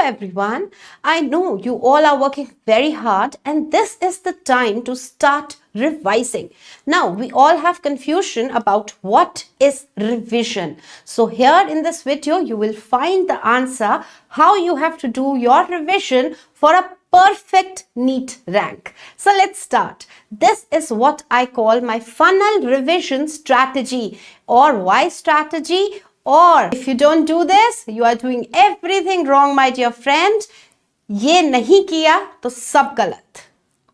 everyone. I know you all are working very hard and this is the time to start revising. Now, we all have confusion about what is revision. So here in this video, you will find the answer how you have to do your revision for a perfect NEET rank. So let's start. This is what I call my funnel revision strategy, or why strategy, or if you don't do this, you are doing everything wrong, my dear friend. ये नहीं किया तो सब गलत.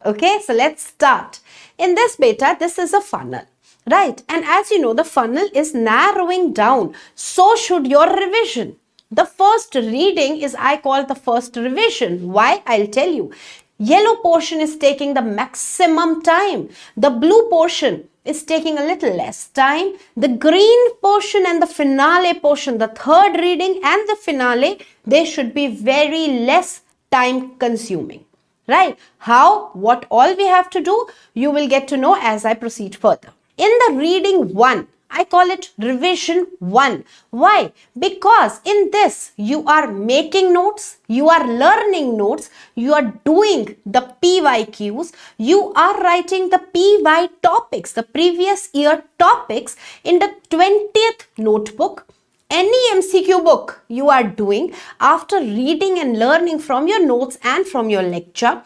Okay, so let's start. In this beta, this is a funnel, right? And as you know, the funnel is narrowing down. So should your revision. The first reading is, I call the first revision. Why? I'll tell you. Yellow portion is taking the maximum time. The blue portion is taking a little less time. The green portion and the finale portion, the third reading and the finale, they should be very less time consuming. Right? How? What all we have to do? You will get to know as I proceed further. In the reading 1, I call it revision 1. Why? Because in this, you are making notes, you are learning notes, you are doing the PYQs, you are writing the PY topics, the previous year topics in the 20th notebook. Any MCQ book you are doing after reading and learning from your notes and from your lecture,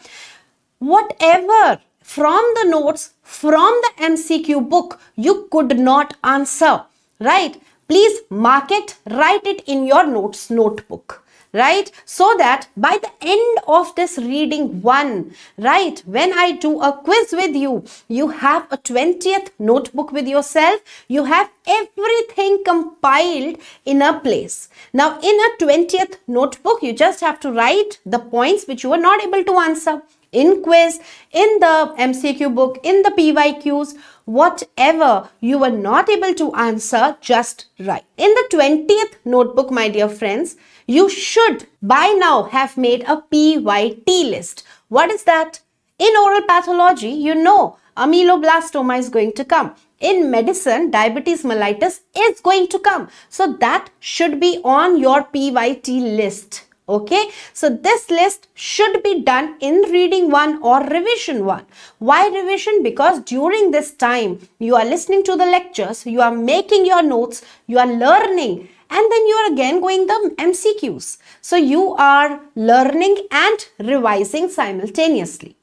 whatever from the notes, from the MCQ book, you could not answer, right? Please mark it, write it in your notes notebook, right? So that by the end of this reading 1, right, when I do a quiz with you, you have a 20th notebook with yourself, you have everything compiled in a place. Now, in a 20th notebook, you just have to write the points which you were not able to answer. In quiz, in the MCQ book, in the PYQs, whatever you were not able to answer, just write. In the 20th notebook, my dear friends, you should by now have made a PYT list. What is that? In oral pathology, you know, ameloblastoma is going to come. In medicine, diabetes mellitus is going to come. So that should be on your PYT list. Okay, so this list should be done in reading 1 or revision 1. Why revision? Because during this time, you are listening to the lectures, you are making your notes, you are learning, and then you are again going the MCQs. So you are learning and revising simultaneously.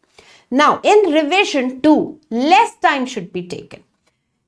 Now, in revision 2, less time should be taken.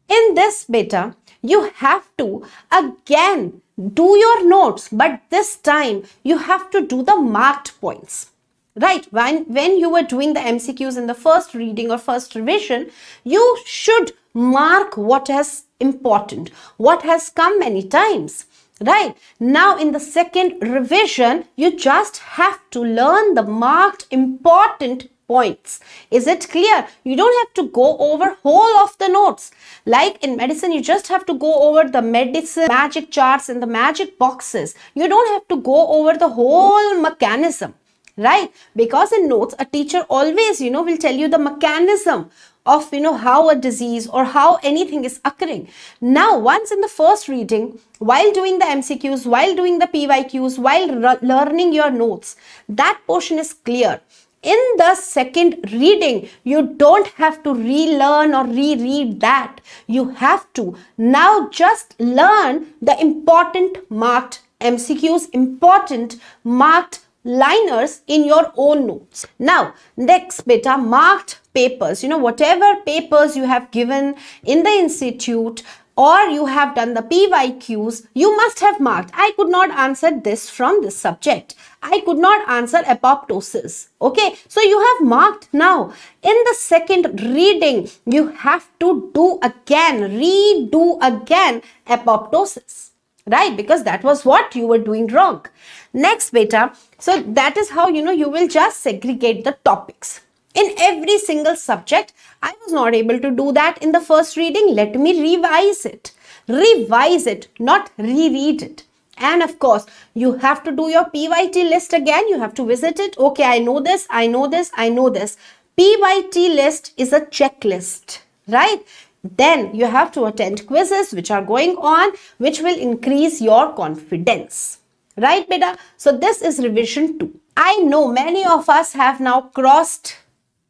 In this beta, you have to again do your notes, but this time you have to do the marked points, right? When you were doing the MCQs in the first reading or first revision, you should mark what is important, what has come many times, right? Now in the second revision, you just have to learn the marked important points. Is it clear? You don't have to go over whole of the notes. Like in medicine, you just have to go over the medicine magic charts and the magic boxes. You don't have to go over the whole mechanism, right? Because in notes, a teacher always, will tell you the mechanism of, how a disease or how anything is occurring. Now, once in the first reading, while doing the MCQs, while doing the PYQs, while learning your notes, that portion is clear. In the second reading, you don't have to relearn or reread that. You have to now just learn the important marked MCQs, important marked liners in your own notes. Now, next beta, marked papers. Whatever papers you have given in the institute, or you have done the PYQs, you must have marked. I could not answer this from this subject. I could not answer apoptosis. Okay, so you have marked now. In the second reading, you have to redo again apoptosis, right? Because that was what you were doing wrong. Next beta, so that is how, you will just segregate the topics. In every single subject, I was not able to do that in the first reading. Let me revise it. Revise it, not reread it. And of course, you have to do your PYT list again. You have to visit it. Okay, I know this, I know this, I know this. PYT list is a checklist, right? Then you have to attend quizzes which are going on, which will increase your confidence, Right, beta? So this is revision 2. I know many of us have now crossed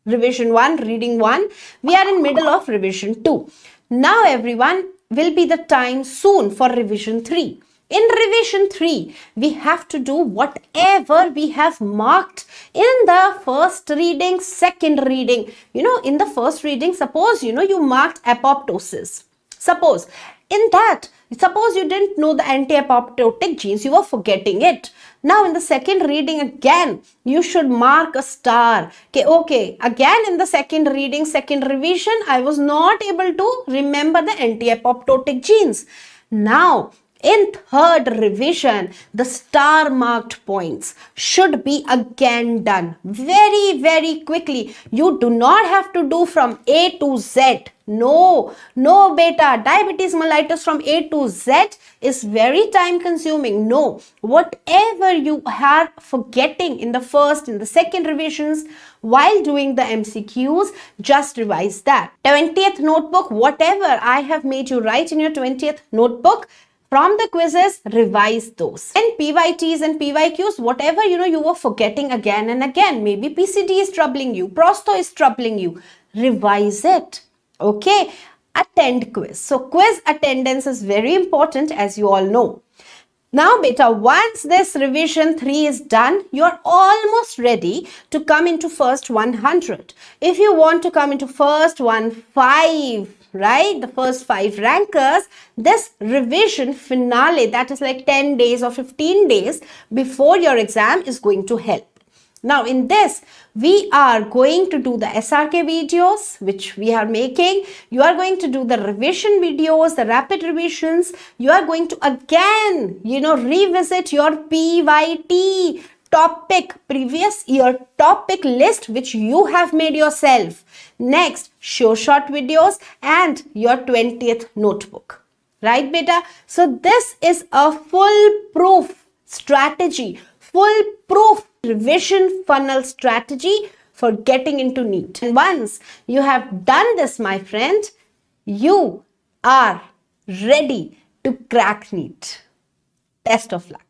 revision 1, reading 1. We are in middle of revision 2. Now everyone will be the time soon for revision 3. In revision 3, we have to do whatever we have marked in the first reading, second reading. In the first reading, suppose, you marked apoptosis. Suppose you didn't know the anti-apoptotic genes, you were forgetting it. Now in the second reading again, you should mark a star. Okay, again in the second reading, second revision, I was not able to remember the anti-apoptotic genes. Now, in third revision, the star marked points should be again done very, very quickly. You do not have to do from A to Z. No, beta, diabetes mellitus from A to Z is very time consuming. No, whatever you are forgetting in the first, in the second revisions, while doing the MCQs, just revise that. 20th notebook, whatever I have made you write in your 20th notebook, from the quizzes, revise those. And PYTs and PYQs, whatever you were forgetting again and again, maybe PCD is troubling you, prosto is troubling you, revise it. Okay, attend quiz. So quiz attendance is very important, as you all know. Now beta, once this revision 3 is done, you're almost ready to come into first 100. If you want to come into first 15, right, the first 5 rankers, this revision finale, that is like 10 days or 15 days before your exam, is going to help. Now in this, we are going to do the SRK videos, which we are making. You are going to do the revision videos, the rapid revisions. You are going to again, revisit your PYT topic, previous year topic list, which you have made yourself. Next, show short videos and your 20th notebook. Right, beta? So this is a foolproof strategy, foolproof revision funnel strategy for getting into NEET. And once you have done this, my friend, you are ready to crack NEET. Best of luck.